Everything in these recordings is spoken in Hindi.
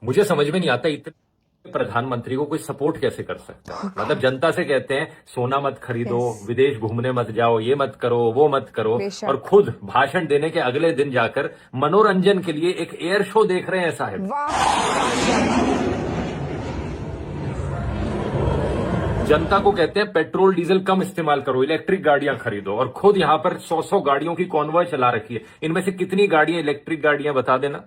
मुझे समझ में नहीं आता इतने प्रधानमंत्री को कोई सपोर्ट कैसे कर सकता है। मतलब जनता से कहते हैं सोना मत खरीदो, विदेश घूमने मत जाओ, ये मत करो, वो मत करो, और खुद भाषण देने के अगले दिन जाकर मनोरंजन के लिए एक एयर शो देख रहे हैं साहब। जनता को कहते हैं पेट्रोल डीजल कम इस्तेमाल करो, इलेक्ट्रिक गाड़ियां खरीदो, और खुद यहाँ पर 100 गाड़ियों की कॉन्वॉय चला रखी है। इनमें से कितनी गाड़ियां इलेक्ट्रिक गाड़ियां बता देना।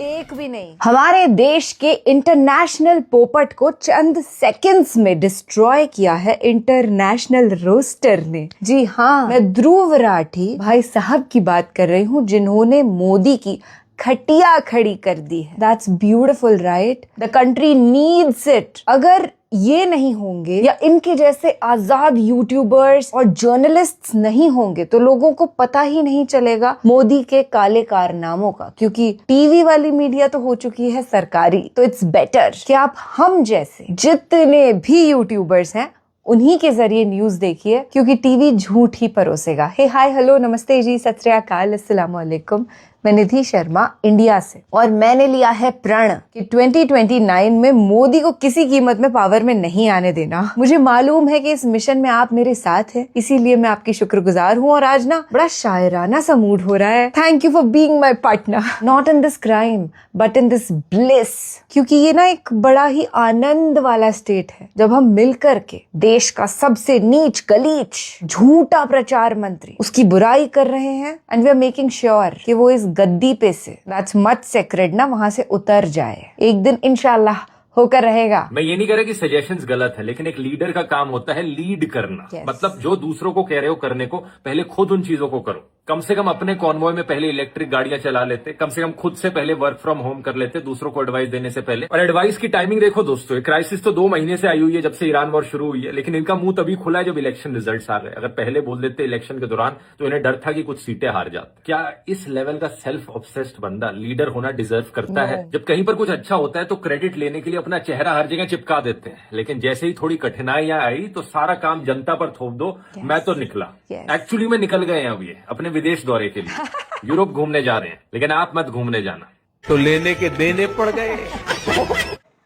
एक भी नहीं। हमारे देश के इंटरनेशनल पोपट को चंद सेकंड्स में डिस्ट्रॉय किया है इंटरनेशनल रोस्टर ने। जी हाँ, मैं ध्रुव राठी भाई साहब की बात कर रही हूँ, जिन्होंने मोदी की खटिया खड़ी कर दी है। That's beautiful, right? The country needs it. अगर ये नहीं होंगे या इनके जैसे आजाद यूट्यूबर्स और जर्नलिस्ट्स नहीं होंगे तो लोगों को पता ही नहीं चलेगा मोदी के काले कारनामों का, क्योंकि टीवी वाली मीडिया तो हो चुकी है सरकारी। तो इट्स बेटर कि आप हम जैसे जितने भी यूट्यूबर्स हैं उन्हीं के जरिए न्यूज देखिए, क्योंकि टीवी झूठ ही परोसेगा। हे हाय हेलो नमस्ते जी, सत श्री अकाल, अस्सलाम वालेकुम। मैं निधि शर्मा इंडिया से, और मैंने लिया है प्रण कि 2029 में मोदी को किसी कीमत में पावर में नहीं आने देना। मुझे मालूम है कि इस मिशन में आप मेरे साथ हैं, इसीलिए मैं आपकी शुक्रगुजार हूँ। और आज ना बड़ा शायराना सा मूड हो रहा है। Thank you for being my partner, not in this crime but in this bliss, क्योंकि ये ना एक बड़ा ही आनंद वाला स्टेट है जब हम मिलकर के देश का सबसे नीच गलीच झूठा प्रचार मंत्री उसकी बुराई कर रहे हैं, and we are making sure कि वो इस गद्दी पे से, दैट्स मच सेक्रेड ना, वहां से उतर जाए। एक दिन इंशाल्लाह होकर रहेगा। मैं ये नहीं कह रहा कि सजेशंस गलत है, लेकिन एक लीडर का काम होता है लीड करना। मतलब जो दूसरों को कह रहे हो करने को, पहले खुद उन चीजों को करो। कम से कम अपने कॉन्वॉय में पहले इलेक्ट्रिक गाड़ियां चला लेते, कम से कम खुद से पहले वर्क फ्रॉम होम कर लेते, दूसरों को एडवाइस देने से पहले। और एडवाइस की टाइमिंग देखो दोस्तों, क्राइसिस तो 2 महीने से आई हुई है जब से ईरान वॉर शुरू हुई है, लेकिन इनका मुंह तभी खुला है जब इलेक्शन रिजल्ट्स आ गए। अगर पहले बोल देते इलेक्शन के दौरान तो इन्हें डर था कि कुछ सीटें हार जाती। क्या इस लेवल का सेल्फ ऑब्सेस्ड बंदा लीडर होना डिजर्व करता है? जब कहीं पर कुछ अच्छा होता है तो क्रेडिट लेने के लिए अपना चेहरा हर जगह चिपका देते हैं, लेकिन जैसे ही थोड़ी कठिनाइयां आई तो सारा काम जनता पर थोप दो। मैं तो निकला, एक्चुअली में निकल गए हैं अब ये अपने विदेश दौरे के लिए। यूरोप घूमने जा रहे हैं, लेकिन आप मत घूमने जाना। तो लेने के देने पड़ गए। अरे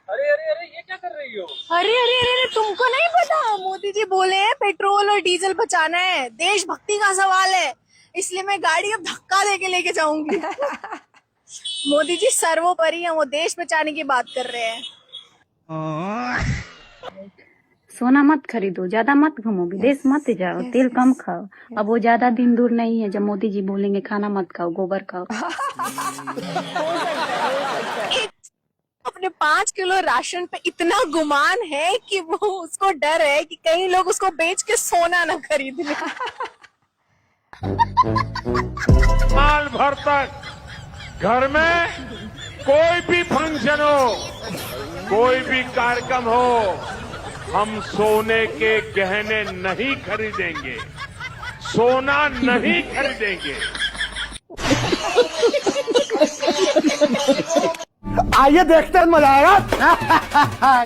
अरे अरे ये क्या कर रही हो? अरे अरे अरे तुमको नहीं पता, मोदी जी बोले हैं पेट्रोल और डीजल बचाना है, देशभक्ति का सवाल है, इसलिए मैं गाड़ी अब धक्का देके लेके जाऊंगी। मोदी जी सर्वोपरि हैं, वो देश बचाने की बात कर रहे हैं। सोना मत खरीदो, ज्यादा मत घूमो, विदेश मत जाओ, तेल कम खाओ। अब वो ज्यादा दिन दूर नहीं है जब मोदी जी बोलेंगे खाना मत खाओ, गोबर खाओ। अपने 5 किलो राशन पे इतना गुमान है कि वो उसको डर है कि कहीं लोग उसको बेच के सोना ना खरीद लें। साल भर तक घर में कोई भी फंक्शन हो, कोई भी कार्यक्रम हो, हम सोने के गहने नहीं खरीदेंगे, सोना नहीं खरीदेंगे। आइए देखते हैं, मजा आएगा।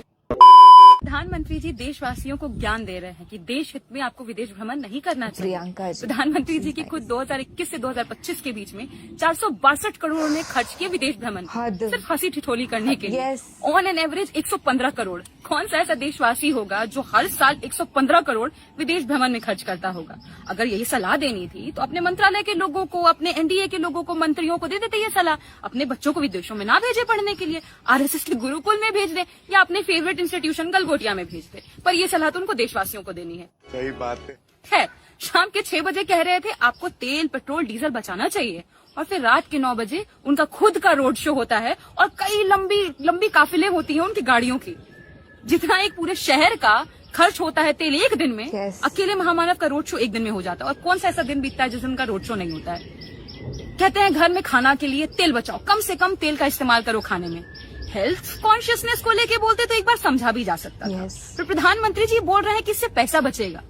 प्रधानमंत्री जी देशवासियों को ज्ञान दे रहे हैं कि देश हित में आपको विदेश भ्रमण नहीं करना चाहिए। प्रियंका जी, प्रधानमंत्री जी की खुद 2021 से 2025 के बीच में 462 करोड़ ने खर्च किए विदेश भ्रमण, सिर्फ हंसी ठिठोली करने के लिए। On an average 115 crore. कौन सा ऐसा देशवासी होगा जो हर साल 115 करोड़ विदेश भ्रमण में खर्च करता होगा? अगर यही सलाह देनी थी तो अपने मंत्रालय के लोगों को, अपने एनडीए के लोगों को, मंत्रियों को दे देते ये सलाह। अपने बच्चों को विदेशों में ना भेजे पढ़ने के लिए, आरएसएस के गुरुकुल में भेज दे या अपने फेवरेट इंस्टीट्यूशन गलगोटिया में भेज दे। पर ये सलाह तो उनको देशवासियों को देनी है। सही बात है। खैर, शाम के 6 बजे कह रहे थे आपको तेल, पेट्रोल, डीजल बचाना चाहिए, और फिर रात के 9 बजे उनका खुद का रोड शो होता है और कई लंबी काफिले होती हैं उनकी गाड़ियों की। जितना एक पूरे शहर का खर्च होता है तेल एक दिन में, अकेले महामानव का रोड शो एक दिन में हो जाता है। और कौन सा ऐसा दिन बीतता है जिस दिन का रोड शो नहीं होता है? कहते हैं घर में खाना के लिए तेल बचाओ, कम से कम तेल का इस्तेमाल करो खाने में। हेल्थ कॉन्शियसनेस को लेके बोलते तो एक बार समझा भी जा सकता था। तो प्रधानमंत्री जी बोल रहे हैं कि इससे पैसा बचेगा।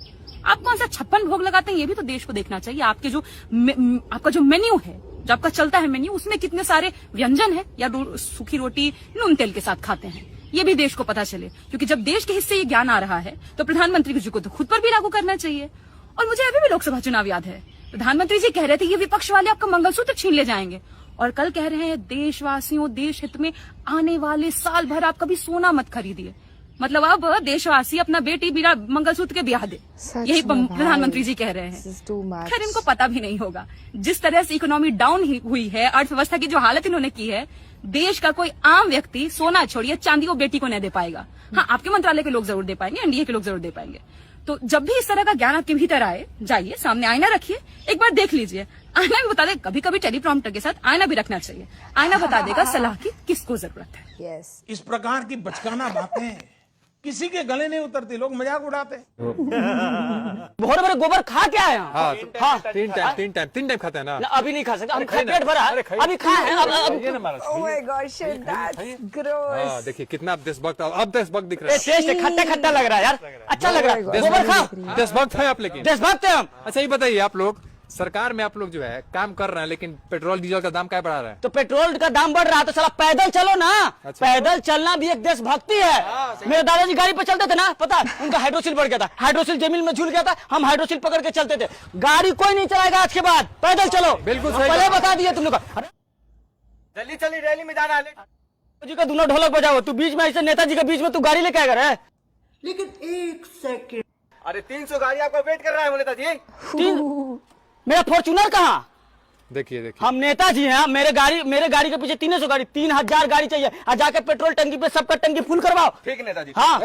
आप कौन सा 56 भोग लगाते हैं ये भी तो देश को देखना चाहिए। आपका जो मेन्यू है, जो आपका चलता है मेन्यू, उसमें कितने सारे व्यंजन है, या सूखी रोटी नून तेल के साथ खाते हैं, ये भी देश को पता चले। क्योंकि जब देश के हिस्से ये ज्ञान आ रहा है तो प्रधानमंत्री जी को तो खुद पर भी लागू करना चाहिए। और मुझे अभी भी लोकसभा चुनाव याद है, प्रधानमंत्री जी कह रहे थे ये विपक्ष वाले आपका मंगलसूत्र छीन ले जाएंगे, और कल कह रहे हैं देशवासियों, देश हित में आने वाले साल भर आप कभी सोना मत खरीदिए। मतलब अब देशवासी अपना बेटी बिना मंगलसूत्र के ब्याह दे, यही प्रधानमंत्री जी कह रहे हैं। खैर इनको पता भी नहीं होगा जिस तरह से इकोनॉमी डाउन हुई है, अर्थव्यवस्था की जो हालत इन्होंने की है, देश का कोई आम व्यक्ति सोना छोड़िए चांदी को बेटी को नहीं दे पाएगा। हाँ, आपके मंत्रालय के लोग जरूर दे पाएंगे, एनडीए के लोग जरूर दे पाएंगे। तो जब भी इस तरह का ज्ञान आपके भीतर आए, जाइए सामने आईना रखिए, एक बार देख लीजिए। आईना भी बता दे, कभी कभी टेलीप्रॉम्प्टर के साथ आईना भी रखना चाहिए। आईना बता देगा सलाह की किसको जरूरत है। इस प्रकार की बचकाना बातें किसी के गले नहीं उतरती, लोग मजाक उड़ाते। बहुत बड़े गोबर खा क्या है? हाँ, तीन टाइम खाते हैं ना। अभी नहीं खा सकते, हम पेट भरा है, अभी खाए हैं। Oh my gosh, that's gross. देखिए कितना देशभक्त, अब देशभक्त दिख रहा है। टेस्ट खट्टा खट्टा लग रहा है यार, अच्छा लग रहा है। गोबर खाओ, देशभक्त है आप, लेकिन देशभक्त है हम। अच्छा ये बताइए, आप लोग सरकार में आप लोग जो है काम कर रहे हैं, लेकिन पेट्रोल डीजल का दाम क्या बढ़ा रहा है? तो पेट्रोल का दाम बढ़ रहा है तो साला पैदल चलो ना। पैदल चलना भी एक देशभक्ति है। मेरे दादाजी गाड़ी पे चलते थे ना, पता उनका हाइड्रोसिल बढ़ गया था, हाइड्रोसिल जमीन में झूल गया था, हम हाइड्रोसिल पकड़ के चलते थे। गाड़ी कोई नहीं चलाएगा आज के बाद, पैदल चलो। बिल्कुल पहले बता दिए तुम लोग। जल्दी चली रैली में जाना है जी का दोनों ढोलक बजाओ। तू बीच में ऐसे नेताजी के बीच में तू गाड़ी लेके आएगा रे। लेकिन एक सेकंड, अरे 300 गाड़ी आपका वेट कर रहा है नेताजी। मेरा फॉर्च्यूनर कहाँ? देखिए हम नेताजी हैं, मेरे गाड़ी के पीछे 300 गाड़ी, 3000 गाड़ी चाहिए। और जाके पेट्रोल टंकी पे सबका टंकी फुल करवाओ। ठीक है नेताजी। हाँ,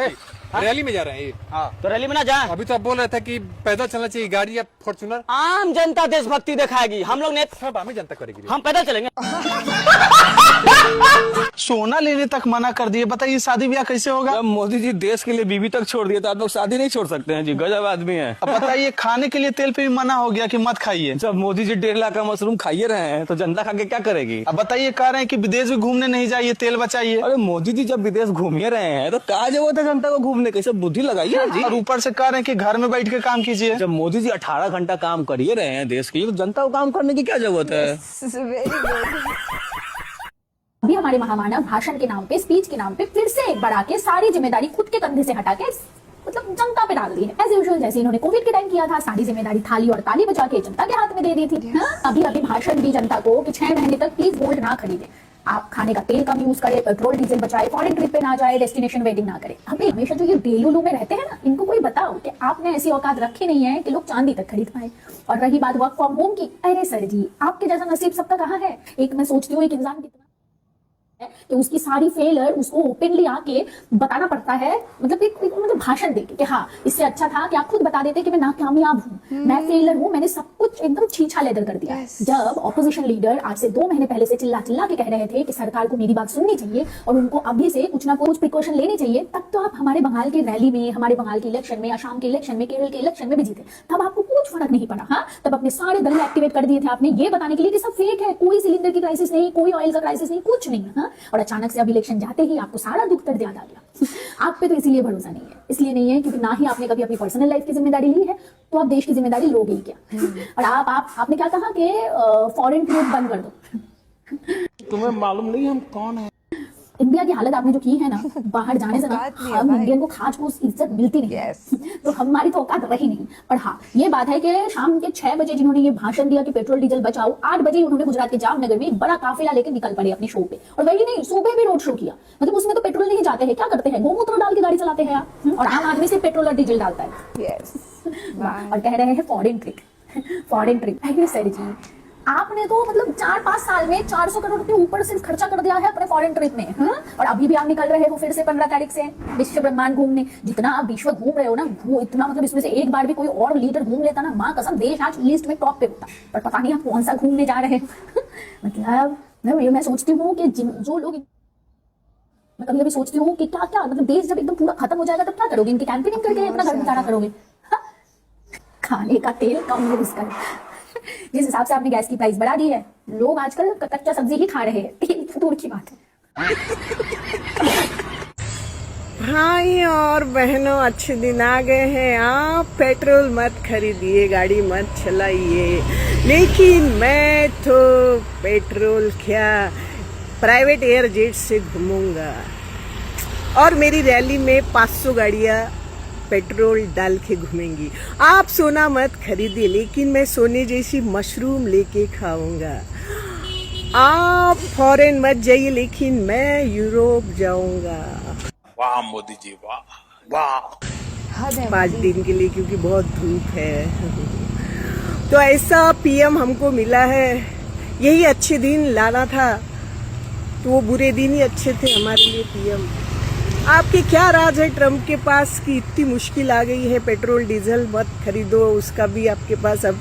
रैली में जा रहे हैं। हाँ, तो रैली में ना जाए। अभी तो आप बोल रहे थे कि पैदल चलना चाहिए, गाड़ी या फॉर्च्यूनर। आम जनता देशभक्ति दिखाएगी, हम लोग सब आम जनता करेगी, हम पैदल चलेंगे। सोना लेने तक मना कर दिए, बताइए शादी ब्याह कैसे होगा? जब मोदी जी देश के लिए बीवी तक छोड़ दिए तो आप लोग शादी नहीं छोड़ सकते हैं जी, गजब आदमी है। अब बताइए, खाने के लिए तेल पे भी मना हो गया कि मत खाइए। जब मोदी जी 1.5 लाख का मशरूम खाइए रहे हैं तो जनता खा के क्या करेगी? अब बताइए, कह रहे हैं कि विदेश भी घूमने नहीं जाइए, तेल बचाइए। अरे मोदी जी जब विदेश घूमिए रहे हैं तो क्या जरूरत है जनता को घूमने की? सब बुद्धि लगाइए जी। और ऊपर से कह रहे हैं कि घर में बैठ के काम कीजिए। जब मोदी जी 18 घंटा काम करिए रहे हैं देश के लिए, तो जनता को काम करने की क्या जरूरत है? अभी हमारे महामानव भाषण के नाम पे, स्पीच के नाम पे फिर से एक बार आके सारी जिम्मेदारी खुद के कंधे से हटा के मतलब जनता पे डाल दी है। एज यूजुअल, जैसे इन्होंने कोविड के टाइम किया था, सारी जिम्मेदारी थाली और ताली बजा के जनता के हाथ में दे दी थी। अभी भाषण दी जनता को कि 6 महीने तक प्लीज गोल्ड ना खरीदे, आप खाने का तेल कम यूज करें, पेट्रोल डीजल बचाए, फॉरेन ट्रिप पे ना जाए, डेस्टिनेशन वेडिंग ना करें। अभी हमेशा जो ये बेलूलू में रहते हैं ना, इनको कोई बताओ कि आपने ऐसी औकात रखी नहीं है कि लोग चांदी तक खरीद पाए। और रही बात वर्क फ्रॉम होम की, अरे सर जी, आपके जैसा नसीब सबका कहाँ है? एक मैं सोचती हूँ, एक इंसान कितना कि उसकी सारी फेलियर उसको ओपनली आके बताना पड़ता है, मतलब मतलब भाषण देके कि हाँ, इससे अच्छा था कि आप खुद बता देते कि मैं नाकामयाब हूँ, मैं फेलियर हूँ, मैंने सब कुछ एकदम छीछा लेदर कर दिया। जब ऑपोजिशन लीडर आज से 2 महीने पहले से चिल्ला चिल्ला के कह रहे थे कि सरकार को मेरी बात सुननी चाहिए और उनको अभी से कुछ ना कुछ प्रिकॉशन लेनी चाहिए, तब तो आप हमारे बंगाल के रैली में, हमारे बंगाल के इलेक्शन में, असम के इलेक्शन में, केरल के इलेक्शन में भी जीते, तब आपको कुछ फर्क नहीं पड़ा। हाँ, तब अपने सारे दल एक्टिवेट कर दिए थे आपने, ये बताने के लिए कि सब फेक है, कोई सिलेंडर की क्राइसिस नहीं, कोई ऑयल का क्राइसिस नहीं, कुछ नहीं। हाँ, और अचानक से अब इलेक्शन जाते ही आपको सारा दुख दर्द याद आ गया। आप पे तो इसीलिए भरोसा नहीं है, इसलिए नहीं है क्योंकि ना ही आपने कभी अपनी पर्सनल लाइफ की जिम्मेदारी ली है, तो आप देश की जिम्मेदारी लोगे ही क्या। और आपने क्या कहा कि फॉरेन ट्रिप बंद कर दो। तुम्हें मालूम नहीं हम कौन है? इंडिया की हालत आपने जो की है ना, बाहर जाने से ना हम इंडियन को खास को इज्जत मिलती नहीं। तो हमारी तो औकात रही नहीं। और हाँ, ये बात है कि शाम के 6 बजे जिन्होंने ये भाषण दिया कि पेट्रोल डीजल बचाओ, 8 बजे उन्होंने गुजरात के जामनगर में एक बड़ा काफिला लेकर निकल पड़े अपने शो पे। और वही नहीं, सुबह भी रोड शो किया। मतलब उसमें तो पेट्रोल नहीं जाते हैं, क्या करते हैं, गोमूत्र डाल के गाड़ी चलाते हैं आप। और आम आदमी से पेट्रोल और डीजल डालता है। और कह रहे हैं foreign trip, foreign trip. Sir ji, आपने तो मतलब 4-5 साल में 400 करोड़ रुपए ऊपर सिर्फ खर्चा कर दिया है अपने फॉरेन ट्रिप में। और अभी भी आप निकल रहे हो फिर से 15 तारीख से विश्व ब्रह्मांड घूमने। जितना आप विश्व घूम रहे हो ना, वो इतना मतलब इसमें से एक बार भी कोई और लीडर घूम लेता ना, माँ कसम देश आज लिस्ट में टॉप पे होता। पर पता नहीं आप कौन सा घूमने जा रहे हो। मतलब मैं सोचती हूँ कि जो लोग, मैं कभी कभी सोचती हूँ कि क्या मतलब देश जब एकदम पूरा खत्म हो जाएगा तब क्या करोगे? इनकी कैंपेनिंग करके अपना घर गुजारा करोगे? खाने का तेल कम यूज कर। जिस हिसाब से आपने गैस की प्राइस बढ़ा दी है, लोग आजकल कच्चा सब्जी ही खा रहे हैं, तेल दूर की बात है। भाई और बहनों, अच्छे दिन आ गए हैं। आप पेट्रोल मत खरीदिए, गाड़ी मत चलाइए, लेकिन मैं तो पेट्रोल क्या प्राइवेट एयर जेट से घूमूंगा और मेरी रैली में 500 गाड़ियां पेट्रोल डाल के घूमेंगी। आप सोना मत खरीदिए, लेकिन मैं सोने जैसी मशरूम लेके खाऊंगा। आप फॉरेन मत जाइए, लेकिन मैं यूरोप जाऊंगा वाह मोदी जी वाह वाह 5 दिन के लिए, क्योंकि बहुत धूप है। तो ऐसा पीएम हमको मिला है, यही अच्छे दिन लाना था, तो वो बुरे दिन ही अच्छे थे हमारे लिए। पीएम आपके क्या राज है ट्रम्प के पास कि इतनी मुश्किल आ गई है, पेट्रोल डीजल मत खरीदो, उसका भी आपके पास अब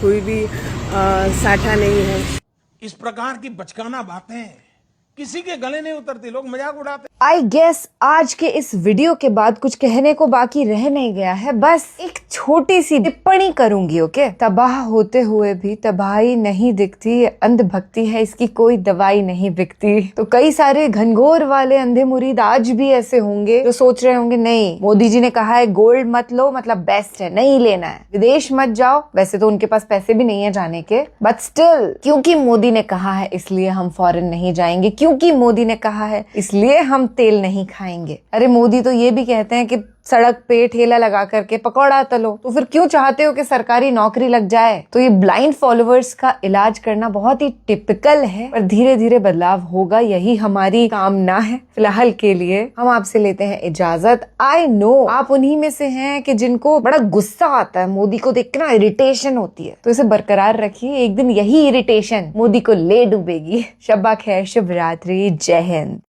कोई भी साठा नहीं है। इस प्रकार की बचकाना बातें किसी के गले नहीं उतरती, लोग मजाक उड़ाते। आई गेस आज के इस वीडियो के बाद कुछ कहने को बाकी रह नहीं गया है, बस एक छोटी सी टिप्पणी करूंगी। ओके, तबाह होते हुए भी तबाही नहीं दिखती, ये अंधभक्ति है, इसकी कोई दवाई नहीं बिकती। तो कई सारे घनघोर वाले अंधे मुरीद आज भी ऐसे होंगे जो सोच रहे होंगे नहीं, मोदी जी ने कहा है गोल्ड मत लो, मतलब बेस्ट है, नहीं लेना है, विदेश मत जाओ। वैसे तो उनके पास पैसे भी नहीं है जाने के, बट स्टिल क्योंकि मोदी ने कहा है इसलिए हम फॉरेन नहीं जाएंगे, क्योंकि मोदी ने कहा है इसलिए हम तेल नहीं खाएंगे। अरे मोदी तो ये भी कहते हैं कि सड़क पे ठेला लगा करके पकौड़ा तलो, तो फिर क्यों चाहते हो कि सरकारी नौकरी लग जाए? तो ये ब्लाइंड फॉलोअर्स का इलाज करना बहुत ही टिपिकल है, पर धीरे धीरे बदलाव होगा, यही हमारी कामना है। फिलहाल के लिए हम आपसे लेते हैं इजाजत। आई नो आप उन्हीं में से हैं कि जिनको बड़ा गुस्सा आता है, मोदी को देखना इरिटेशन होती है, तो इसे बरकरार रखिए, एक दिन यही इरिटेशन मोदी को ले डूबेगी। शब्बा खैर, शुभ रात्रि, जय हिंद।